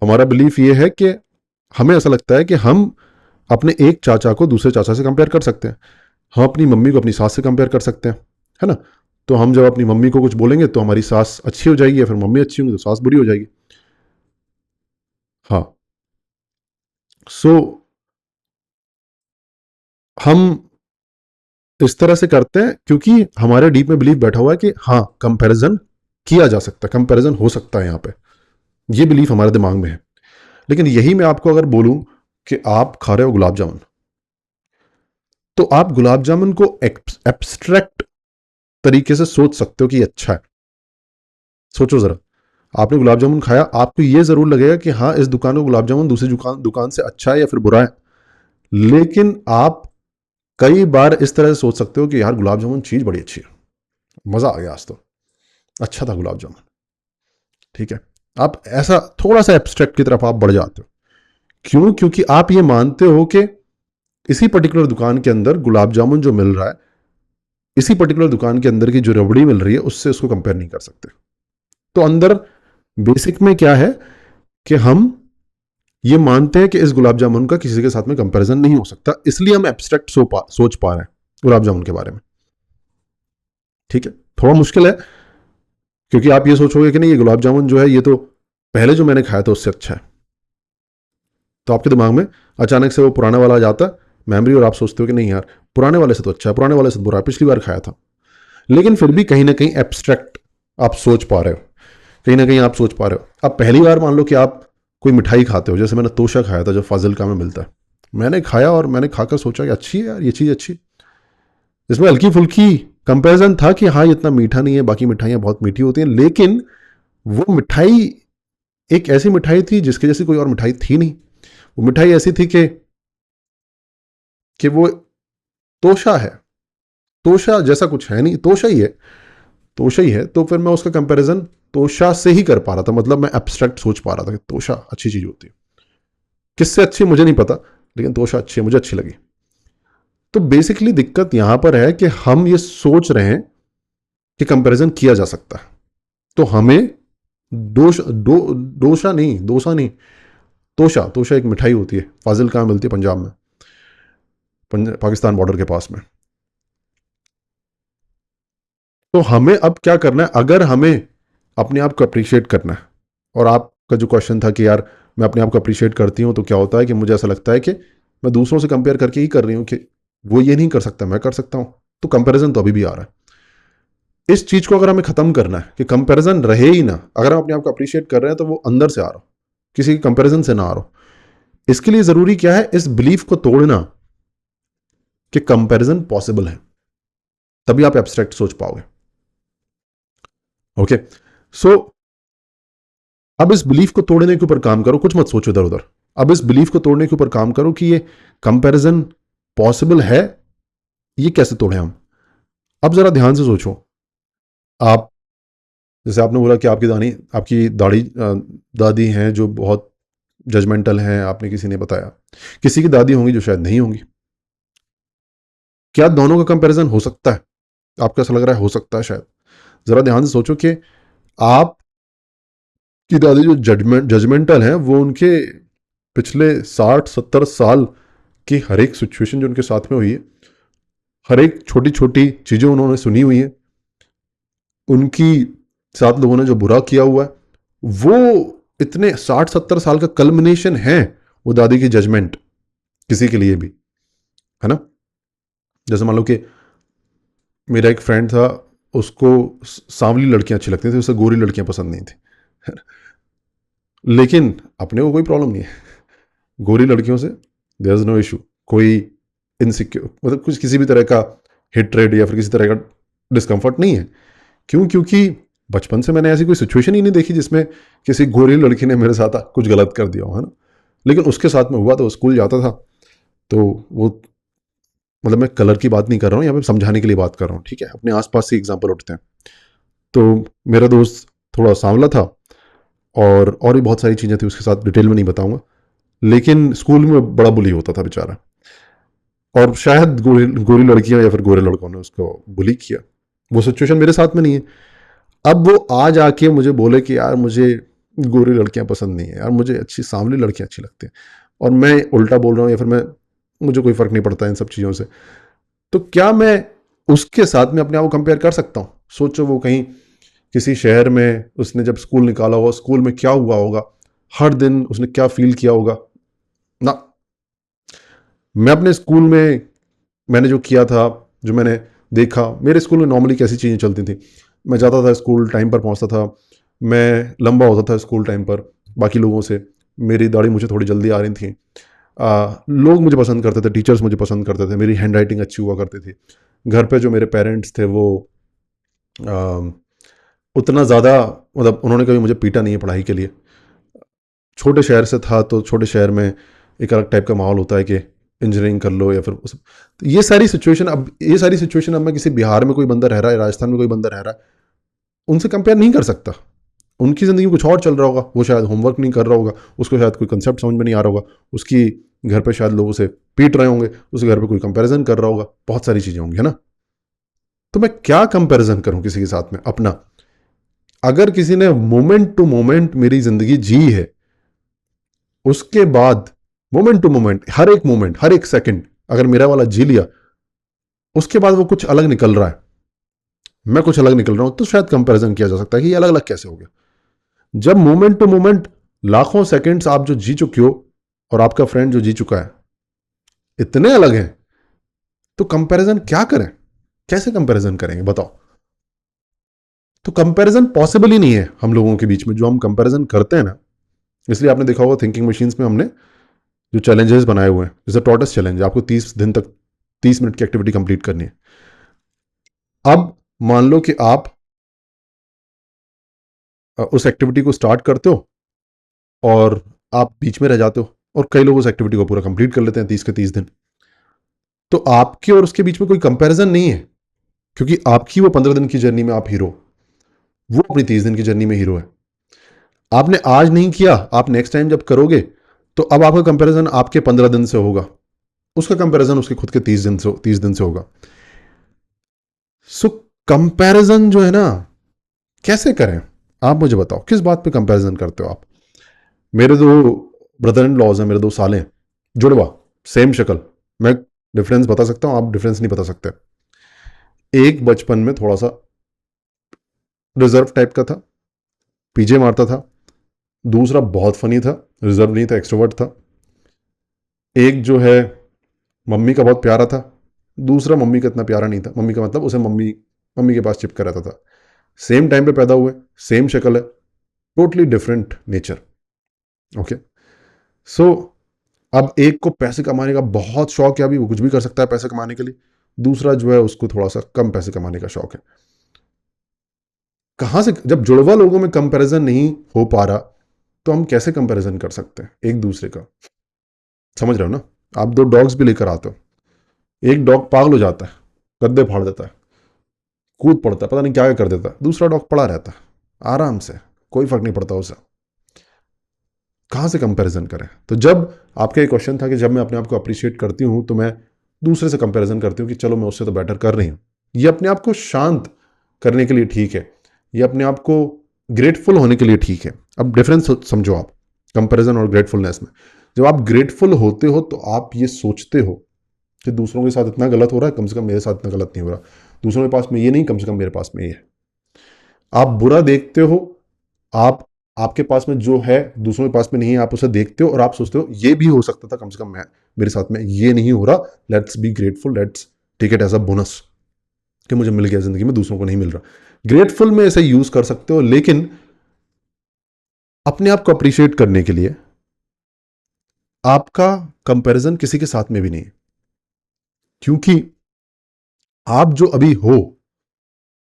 हमारा बिलीफ ये है कि हमें ऐसा लगता है कि हम अपने एक चाचा को दूसरे चाचा से कंपेयर कर सकते हैं, हम अपनी मम्मी को अपनी सास से कंपेयर कर सकते हैं, है ना। तो हम जब अपनी मम्मी को कुछ बोलेंगे तो हमारी सास अच्छी हो जाएगी, या फिर मम्मी अच्छी होंगी तो सास बुरी हो जाएगी। हाँ। सो हम इस तरह से करते हैं क्योंकि हमारे डीप में बिलीफ बैठा हुआ है कि हाँ, कंपैरिजन किया जा सकता है, कंपैरिजन हो सकता है यहाँ पे, ये बिलीफ हमारे दिमाग में है। लेकिन यही मैं आपको अगर बोलूं कि आप खा रहे हो गुलाब जामुन, तो आप गुलाब जामुन को एब्स्ट्रैक्ट तरीके से सोच सकते हो कि ये अच्छा है। सोचो जरा, आपने गुलाब जामुन खाया, आपको ये जरूर लगेगा कि हाँ, इस दुकान का गुलाब जामुन दूसरी दुकान दुकान से अच्छा है या फिर बुरा है। लेकिन आप कई बार इस तरह से सोच सकते हो कि यार गुलाब जामुन चीज बड़ी अच्छी है, मजा आ गया आज तो, अच्छा था गुलाब जामुन। ठीक है, आप ऐसा थोड़ा सा एब्स्ट्रैक्ट की तरफ आप बढ़ जाते हो। क्यों? क्योंकि आप ये मानते हो कि इसी पर्टिकुलर दुकान के अंदर गुलाब जामुन जो मिल रहा है, इसी पर्टिकुलर दुकान के अंदर की जो रबड़ी मिल रही है, उससे उसको कंपेयर नहीं कर सकते। तो अंदर बेसिक में क्या है कि हम ये मानते हैं कि इस गुलाब जामुन का किसी के साथ में कंपैरिजन नहीं हो सकता, इसलिए हम एब्स्ट्रैक्ट सोच पा रहे हैं गुलाब जामुन के बारे में। ठीक है, थोड़ा मुश्किल है, क्योंकि आप ये सोचोगे कि नहीं, ये गुलाब जामुन जो है ये तो पहले जो मैंने खाया था उससे अच्छा है, तो आपके दिमाग में अचानक से वो पुराना वाला आ जाता है मेमोरी, और आप सोचते हो कि नहीं यार, पुराने वाले से तो अच्छा है, पुराने वाले से तो बुरा है, पिछली बार खाया था। लेकिन फिर भी कहीं ना कहीं एब्स्ट्रैक्ट आप सोच पा रहे हो, कहीं ना कहीं आप सोच पा रहे हो। अब पहली बार मान लो कि आप कोई मिठाई खाते हो, जैसे मैंने तोशा खाया था जो फाजिलका में मिलता है, मैंने खाया और मैंने खाकर सोचा कि अच्छी है यार, ये चीज़ अच्छी। इसमें हल्की फुल्की कंपैरिजन था कि हाँ, ये इतना मीठा नहीं है, बाकी मिठाइयाँ बहुत मीठी होती हैं, लेकिन वो मिठाई एक ऐसी मिठाई थी जिसके जैसी कोई और मिठाई थी नहीं। वो मिठाई ऐसी थी कि वो तोशा है, तोशा जैसा कुछ है नहीं, तोशा ही है, तोशा ही है। तो फिर मैं उसका कंपैरिजन तोशा से ही कर पा रहा था, मतलब मैं एब्स्ट्रैक्ट सोच पा रहा था कि तोशा अच्छी चीज होती है। किससे अच्छी मुझे नहीं पता, लेकिन तोशा अच्छी है, मुझे अच्छी लगी। तो बेसिकली दिक्कत यहां पर है कि हम ये सोच रहे हैं कि कंपैरिजन किया जा सकता है। तो हमें डोसा नहीं, तोशा, तोशा एक मिठाई होती है, फाजिल कहाँ मिलती है, पंजाब में, पाकिस्तान बॉर्डर के पास में। तो हमें अब क्या करना है, अगर हमें अपने आप को अप्रिशिएट करना है, और आपका जो क्वेश्चन था कि यार मैं अपने आप को अप्रिशिएट करती हूँ तो क्या होता है कि मुझे ऐसा लगता है कि मैं दूसरों से कंपेयर करके ही कर रही हूँ कि वो ये नहीं कर सकता, मैं कर सकता हूँ। तो कंपैरिजन तो अभी भी आ रहा है। इस चीज को अगर हमें खत्म करना है कि कंपैरिजन रहे ही ना, अगर हम अपने आप को अप्रिशिएट कर रहे हैं तो वो अंदर से आ रहा हो, किसी के कंपैरिजन से ना आ रहा हो। इसके लिए जरूरी क्या है, इस बिलीफ को तोड़ना कि कंपैरिजन पॉसिबल है, तभी आप एब्स्ट्रैक्ट सोच पाओगे। ओके, सो अब इस बिलीफ को तोड़ने के ऊपर काम करो, कुछ मत सोचो इधर उधर। अब इस बिलीफ को तोड़ने के ऊपर काम करो कि ये कंपैरिजन पॉसिबल है, ये कैसे तोड़े हम। अब जरा ध्यान से सोचो, आप जैसे आपने बोला कि आपकी दादी हैं जो बहुत जजमेंटल हैं, आपने किसी ने बताया, किसी की दादी होंगी जो शायद नहीं होंगी। क्या दोनों का कंपैरिजन हो सकता है? आपको ऐसा लग रहा है हो सकता है शायद। जरा ध्यान से सोचो कि आप की दादी जो जजमेंटल हैं, वो उनके पिछले 60-70 साल की हर एक सिचुएशन जो उनके साथ में हुई है, हर एक छोटी छोटी चीजें उन्होंने सुनी हुई है, उनकी साथ लोगों ने जो बुरा किया हुआ है, वो इतने 60-70 साल का कल्मिनेशन है, वो दादी की जजमेंट किसी के लिए भी, है ना। जैसे मान लो कि मेरा एक फ्रेंड था, उसको सांवली लड़कियां अच्छी लगती थी, उसे गोरी लड़कियां पसंद नहीं थी। लेकिन अपने को कोई प्रॉब्लम नहीं है गोरी लड़कियों से, देयर इज नो इशू, कोई इनसिक्योर मतलब कुछ किसी भी तरह का हेट्रेड या फिर किसी तरह का डिस्कम्फर्ट नहीं है। क्यों? क्योंकि बचपन से मैंने ऐसी कोई सिचुएशन ही नहीं देखी जिसमें किसी गोरी लड़की ने मेरे साथ कुछ गलत कर दिया हो, है ना। लेकिन उसके साथ में हुआ, तो स्कूल जाता था, तो वो, मतलब मैं कलर की बात नहीं कर रहा हूँ, यहाँ पे समझाने के लिए बात कर रहा हूँ, ठीक है, अपने आसपास से एग्जाम्पल उठते हैं। तो मेरा दोस्त थोड़ा सांवला था, और भी बहुत सारी चीज़ें थी उसके साथ, डिटेल में नहीं बताऊंगा। लेकिन स्कूल में बड़ा बुली होता था बेचारा, और शायद गोरी गोरी लड़कियां या फिर गोरे लड़कों ने उसको बुली किया। वो सिचुएशन मेरे साथ में नहीं है। अब वो आज आके मुझे बोले कि यार मुझे गोरी लड़कियां पसंद नहीं है यार, मुझे अच्छी सांवली लड़कियां अच्छी लगती हैं। और मैं उल्टा बोल रहा हूँ या फिर मैं, मुझे कोई फर्क नहीं पड़ता इन सब चीज़ों से। तो क्या मैं उसके साथ में अपने आप को कंपेयर कर सकता हूँ? सोचो वो कहीं किसी शहर में उसने जब स्कूल निकाला होगा, स्कूल में क्या हुआ होगा, हर दिन उसने क्या फील किया होगा ना। मैं अपने स्कूल में मैंने जो किया था, जो मैंने देखा, मेरे स्कूल में नॉर्मली कैसी चीज़ें चलती थी। मैं जाता था स्कूल, टाइम पर पहुंचता था, मैं लंबा होता था स्कूल टाइम पर बाकी लोगों से, मेरी दाढ़ी मुझे थोड़ी जल्दी आ रही थी। लोग मुझे पसंद करते थे, टीचर्स मुझे पसंद करते थे, मेरी हैंड राइटिंग अच्छी हुआ करती थी। घर पे जो मेरे पेरेंट्स थे वो आ, उतना ज़्यादा, मतलब उन्होंने कभी मुझे पीटा नहीं है पढ़ाई के लिए। छोटे शहर से था तो छोटे शहर में एक अलग टाइप का माहौल होता है कि इंजीनियरिंग कर लो या फिर तो ये सारी सिचुएशन अब मैं किसी बिहार में कोई बंदा रह रहा है, राजस्थान में कोई बंदा रह रहा है, उनसे कंपेयर नहीं कर सकता। उनकी ज़िंदगी में कुछ और चल रहा होगा, वो शायद होमवर्क नहीं कर रहा होगा, उसको शायद कोई कंसेप्ट समझ में नहीं आ रहा होगा, उसकी घर पे शायद लोग उसे पीट रहे होंगे, उसके घर पे कोई कंपैरिजन कर रहा होगा, बहुत सारी चीज़ें होंगी, है ना। तो मैं क्या कंपैरिजन करूं किसी के साथ में अपना? अगर किसी ने मोमेंट टू मोमेंट मेरी ज़िंदगी जी है, उसके बाद मोमेंट टू मोमेंट, हर एक सेकंड अगर मेरा वाला जी लिया, उसके बाद वो कुछ अलग निकल रहा है, मैं कुछ अलग निकल रहा हूं, तो शायद कंपैरिजन किया जा सकता है कि ये अलग अलग कैसे हो गया। जब मोमेंट टू मोमेंट लाखों सेकंड्स आप जो जी चुके हो और आपका फ्रेंड जो जी चुका है इतने अलग हैं, तो कंपैरिजन क्या करें? कैसे कंपैरिजन करेंगे बताओ? तो कंपैरिजन पॉसिबल ही नहीं है हम लोगों के बीच में, जो हम कंपैरिजन करते हैं ना। इसलिए आपने देखा होगा थिंकिंग मशीन्स में हमने जो चैलेंजेस बनाए हुए हैं, जैसे टॉर्टस चैलेंज, आपको 30 दिन तक 30 मिनट की एक्टिविटी कंप्लीट करनी है। अब मान लो कि आप उस एक्टिविटी को स्टार्ट करते हो और आप बीच में रह जाते हो, और कई लोग उस एक्टिविटी को पूरा कंप्लीट कर लेते हैं 30 के 30 दिन। तो आपके और उसके बीच में कोई कंपैरिजन नहीं है, क्योंकि आपकी वो 15 दिन की जर्नी में आप हीरो, वो अपनी 30 दिन की जर्नी में हीरो है। आपने आज नहीं किया, आप नेक्स्ट टाइम जब करोगे तो अब आपका कंपैरिजन आपके 15 दिन से होगा, उसका कंपैरिजन उसके खुद के 30 दिन से होगा। सो कंपैरिजन जो है ना, कैसे करें? आप मुझे बताओ किस बात पे कंपैरिजन करते हो आप? मेरे दो ब्रदर इन लॉज हैं, मेरे दो साले हैं, जुड़वा, सेम शक्ल। मैं डिफरेंस बता सकता हूं, आप डिफरेंस नहीं बता सकते। एक बचपन में थोड़ा सा रिजर्व टाइप का था, पीजे मारता था। दूसरा बहुत फनी था, रिजर्व नहीं था, एक्सट्रोवर्ट था। एक जो है मम्मी का बहुत प्यारा था, दूसरा मम्मी का इतना प्यारा नहीं था। मम्मी का मतलब उसे मम्मी मम्मी के पास चिपका रहता था। सेम टाइम पे पैदा हुए, सेम शक्ल है, टोटली डिफरेंट नेचर। ओके। सो अब एक को पैसे कमाने का बहुत शौक है, अभी वो कुछ भी कर सकता है पैसे कमाने के लिए। दूसरा जो है उसको थोड़ा सा कम पैसे कमाने का शौक है। कहां से, जब जुड़वा लोगों में कंपैरिजन नहीं हो पा रहा, तो हम कैसे कंपैरिजन कर सकते हैं एक दूसरे का? समझ रहे हो ना? आप दो डॉग्स भी लेकर आते हो, एक डॉग पागल हो जाता है, गद्दे फाड़ देता है, कूद पड़ता है, पता नहीं क्या क्या कर देता है, दूसरा डॉग पड़ा रहता है आराम से, कोई फर्क नहीं पड़ता उसे। कहां से कंपैरिजन करें? तो जब आपका एक क्वेश्चन था कि जब मैं अपने आप को अप्रिशिएट करती हूं तो मैं दूसरे से कंपैरिजन करती हूं कि चलो मैं उससे तो बेटर कर रही हूं। ये अपने आप को शांत करने के लिए ठीक है, ये अपने आप को ग्रेटफुल होने के लिए ठीक है। अब डिफरेंस समझो आप, कंपैरिजन और ग्रेटफुलनेस में। जब आप ग्रेटफुल होते हो तो आप ये सोचते हो कि दूसरों के साथ इतना गलत हो रहा है, कम से कम मेरे साथ इतना गलत नहीं हो रहा। दूसरों के पास में ये नहीं, कम से कम मेरे पास में ये है। आप बुरा देखते हो, आप आपके पास में जो है दूसरों के पास में नहीं है, आप उसे देखते हो और आप सोचते हो ये भी हो सकता था, कम से कम मैं, मेरे साथ में ये नहीं हो रहा, let's be grateful, let's take it as a bonus कि मुझे मिल गया जिंदगी में, दूसरों को नहीं मिल रहा। ग्रेटफुल में ऐसे यूज कर सकते हो, लेकिन अपने आप को अप्रिशिएट करने के लिए आपका कंपैरिजन किसी के साथ में भी नहीं है, क्योंकि आप जो अभी हो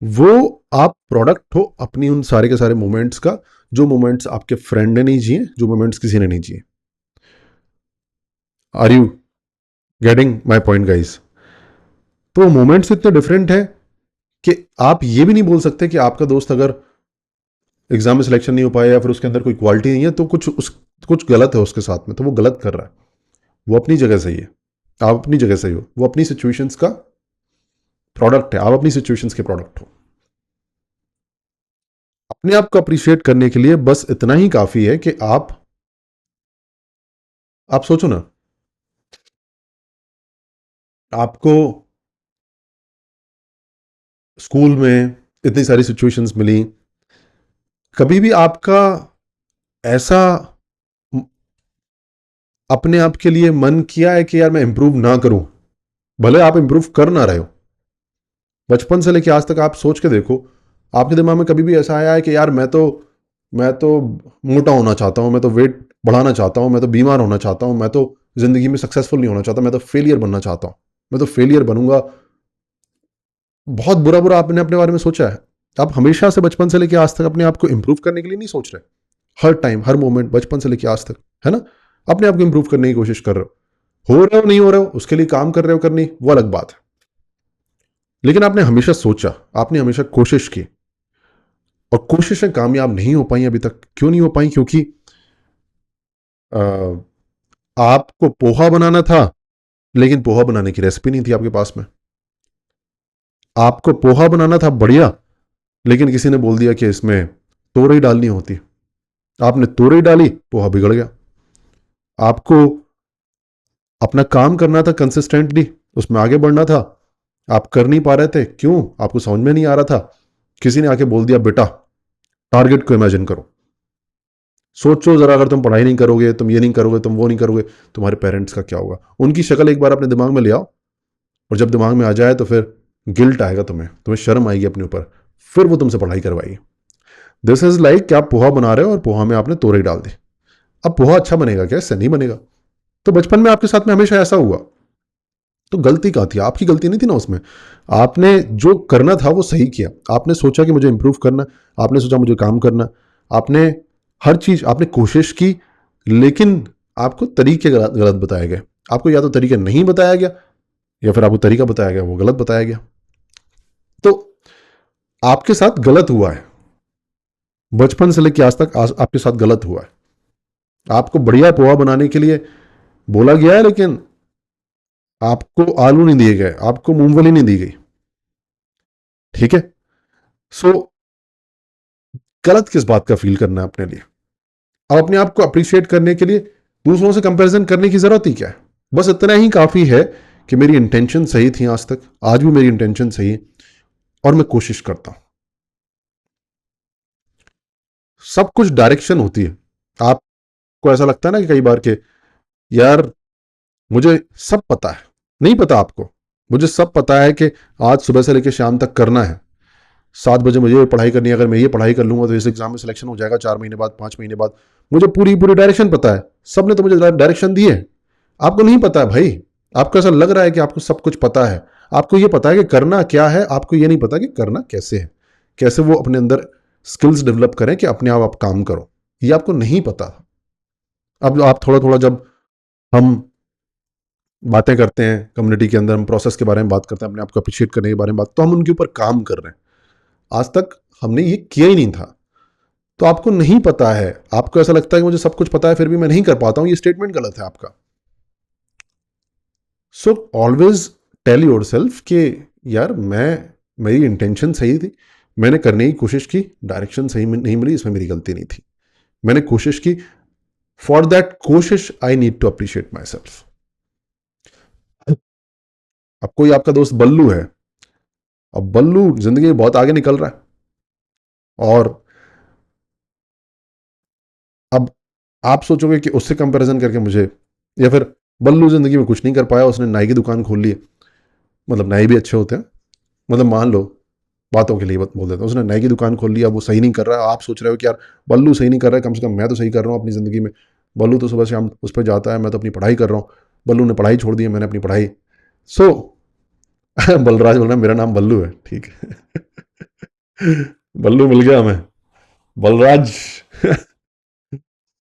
वो आप प्रोडक्ट हो अपनी उन सारे के सारे मोमेंट्स का, जो मोमेंट्स आपके फ्रेंड ने नहीं जिए, जो मोमेंट्स किसी ने नहीं जिए। Are you getting my point guys? तो मोमेंट्स इतने डिफरेंट है कि आप ये भी नहीं बोल सकते कि आपका दोस्त अगर एग्जाम में सिलेक्शन नहीं हो पाया या फिर उसके अंदर कोई क्वालिटी नहीं है तो कुछ गलत है उसके साथ में, तो वो गलत कर रहा है। वो अपनी जगह सही है, आप अपनी जगह सही हो, वो अपनी सिचुएशंस का प्रोडक्ट है, आप अपनी सिचुएशंस के प्रोडक्ट हो। अपने आप को अप्रिशिएट करने के लिए बस इतना ही काफी है कि आप सोचो ना, आपको स्कूल में इतनी सारी सिचुएशंस मिली, कभी भी आपका ऐसा अपने आप के लिए मन किया है कि यार मैं इंप्रूव ना करूं? भले आप इंप्रूव कर ना रहे हो, बचपन से लेके आज तक आप सोच के देखो, आपके दिमाग में कभी भी ऐसा आया है कि यार मैं तो मोटा होना चाहता हूं, मैं तो वेट बढ़ाना चाहता हूं, मैं तो बीमार होना चाहता हूं, मैं तो जिंदगी में सक्सेसफुल नहीं होना चाहता, मैं तो फेलियर बनना चाहता हूं, मैं तो फेलियर बनूंगा? बहुत बुरा बुरा आपने अपने बारे में सोचा है? आप हमेशा से बचपन से लेके आज तक अपने आप को इंप्रूव करने के लिए नहीं सोच रहे? हर टाइम, हर मोमेंट, बचपन से लेके आज तक, है ना, अपने आप को इंप्रूव करने की कोशिश कर रहे हो रहे हो नहीं हो रहे हो, उसके लिए काम कर रहे हो करनी, वो अलग बात है। लेकिन आपने हमेशा सोचा, आपने हमेशा कोशिश की, और कोशिशें कामयाब नहीं हो पाई अभी तक। क्यों नहीं हो पाई? क्योंकि आ, आपको पोहा बनाना था, लेकिन पोहा बनाने की रेसिपी नहीं थी आपके पास में। आपको पोहा बनाना था बढ़िया, लेकिन किसी ने बोल दिया कि इसमें तोरई डालनी होती। आपने तोरई डाली, पोहा बिगड़ गया। आपको अपना काम करना था कंसिस्टेंटली, उसमें आगे बढ़ना था, आप कर नहीं पा रहे थे। क्यों? आपको समझ में नहीं आ रहा था। किसी ने आके बोल दिया बेटा टारगेट को इमेजिन करो, सोचो जरा, अगर तुम पढ़ाई नहीं करोगे, तुम ये नहीं करोगे, तुम वो नहीं करोगे, तुम्हारे पेरेंट्स का क्या होगा? उनकी शक्ल एक बार अपने दिमाग में ले आओ, और जब दिमाग में आ जाए तो फिर गिल्ट आएगा, तुम्हें शर्म आएगी अपने ऊपर, फिर वो तुमसे पढ़ाई करवाएगी। दिस इज लाइक कि आप पोहा बना रहे हो और पोहा में आपने तोरई डाल दी। अब पोहा अच्छा बनेगा क्या? इससे नहीं बनेगा। तो बचपन में आपके साथ में हमेशा ऐसा हुआ। तो गलती कहाँ थी? आपकी गलती नहीं थी ना उसमें। आपने जो करना था वो सही किया। आपने सोचा कि मुझे इंप्रूव करना, आपने सोचा मुझे काम करना, आपने हर चीज आपने कोशिश की, लेकिन आपको तरीके गलत गलत बताए गए। आपको या तो तरीका नहीं बताया गया, या फिर आपको तरीका बताया गया वो गलत बताया गया। तो आपके साथ गलत हुआ है, बचपन से लेकर आज तक आपके साथ गलत हुआ है। आपको बढ़िया पोहा बनाने के लिए बोला गया है, लेकिन आपको आलू नहीं दिए गए, आपको मूंगफली नहीं दी गई। ठीक है? सो गलत किस बात का फील करना है अपने लिए? अब अपने आप को अप्रिशिएट करने के लिए दूसरों से कंपैरिजन करने की जरूरत ही क्या है? बस इतना ही काफी है कि मेरी इंटेंशन सही थी आज तक, आज भी मेरी इंटेंशन सही है, और मैं कोशिश करता हूं। सब कुछ डायरेक्शन होती है। आपको ऐसा लगता है ना कि कई बार के, यार मुझे सब पता है। नहीं पता आपको। मुझे सब पता है कि आज सुबह से लेकर शाम तक करना है, 7 बजे मुझे ये पढ़ाई करनी है, अगर मैं ये पढ़ाई कर लूंगा तो इस एग्जाम में सिलेक्शन हो जाएगा 4 महीने बाद, 5 महीने बाद। मुझे पूरी पूरी डायरेक्शन पता है, सबने तो मुझे डायरेक्शन दी है। आपको नहीं पता है भाई। आपको ऐसा लग रहा है कि आपको सब कुछ पता है। आपको ये पता है कि करना क्या है, आपको ये नहीं पता कि करना कैसे है, कैसे वो अपने अंदर स्किल्स डेवलप करें कि अपने आप काम करो। ये आपको नहीं पता। अब आप थोड़ा थोड़ा, जब हम बातें करते हैं कम्युनिटी के अंदर, हम प्रोसेस के बारे में बात करते हैं, अपने आप को अप्रिशिएट करने के बारे में बात, तो हम उनके ऊपर काम कर रहे हैं। आज तक हमने ये किया ही नहीं था। तो आपको नहीं पता है, आपको ऐसा लगता है कि मुझे सब कुछ पता है फिर भी मैं नहीं कर पाता हूं। ये स्टेटमेंट गलत है आपका। So always tell yourself कि यार मेरी इंटेंशन सही थी, मैंने करने की कोशिश की, डायरेक्शन सही नहीं मिली, इसमें मेरी गलती नहीं थी, मैंने कोशिश की। फॉर दैट कोशिश I need to appreciate myself. अब कोई आपका दोस्त बल्लू है, अब बल्लू जिंदगी में बहुत आगे निकल रहा है, और अब आप सोचोगे कि उससे कंपैरिजन करके मुझे, या फिर बल्लू जिंदगी में कुछ नहीं कर पाया, उसने नाई की दुकान खोल ली, मतलब नाई भी अच्छे होते हैं, मतलब मान लो बातों के लिए बोल देता हूँ, उसने नाई की दुकान खोल लिया, वो सही नहीं कर रहा है। आप सोच रहे हो कि यार बल्लू सही नहीं कर रहा है, कम से कम मैं तो सही कर रहा हूँ अपनी ज़िंदगी में। बल्लू तो सुबह शाम उस पर जाता है, मैं तो अपनी पढ़ाई कर रहा हूँ। बल्लू ने पढ़ाई छोड़ दी है, मैंने अपनी पढ़ाई। सो बलराज बोल रहा है मेरा नाम बल्लू है, ठीक है। बल्लू मिल गया हमें, बलराज।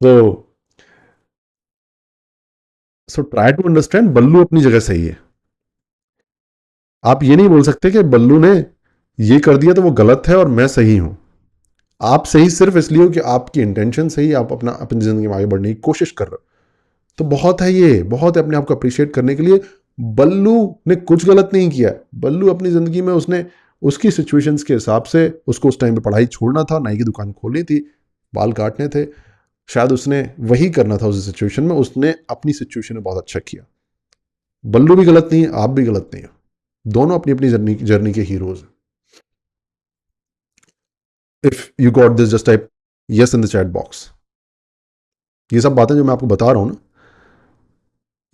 तो सो ट्राई टू अंडरस्टैंड, बल्लू अपनी जगह सही है। आप ये नहीं बोल सकते कि बल्लू ने ये कर दिया तो वो गलत है और मैं सही हूं। आप सही सिर्फ इसलिए हो कि आपकी इंटेंशन सही है, आप अपनी जिंदगी में आगे बढ़ने की कोशिश कर रहे हो। तो बहुत है, ये बहुत है अपने आप को अप्रिशिएट करने के लिए। बल्लू ने कुछ गलत नहीं किया। बल्लू अपनी जिंदगी में उसने उसकी सिचुएशंस के हिसाब से उसको उस टाइम पे पढ़ाई छोड़ना था, नाई की दुकान खोलनी थी, बाल काटने थे, शायद उसने वही करना था उस सिचुएशन में, उसने अपनी सिचुएशन में बहुत अच्छा किया। बल्लू भी गलत नहीं है, आप भी गलत नहीं है, दोनों अपनी अपनी जर्नी के हीरोज हैं। If you got this just type yes in the chat box. ये सब बातें जो मैं आपको बता रहा हूं ना,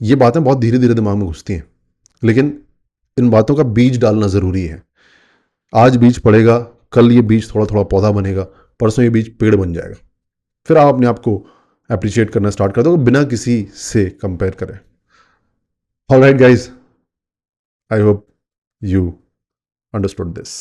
ये बातें बहुत धीरे धीरे दिमाग में घुसती हैं, लेकिन इन बातों का बीज डालना जरूरी है। आज बीज पड़ेगा, कल ये बीज थोड़ा थोड़ा पौधा बनेगा, परसों ये बीज पेड़ बन जाएगा, फिर आप अपने आप को अप्रिशिएट करना स्टार्ट कर दो बिना किसी से कंपेयर करें। Alright guys, I hope you understood this.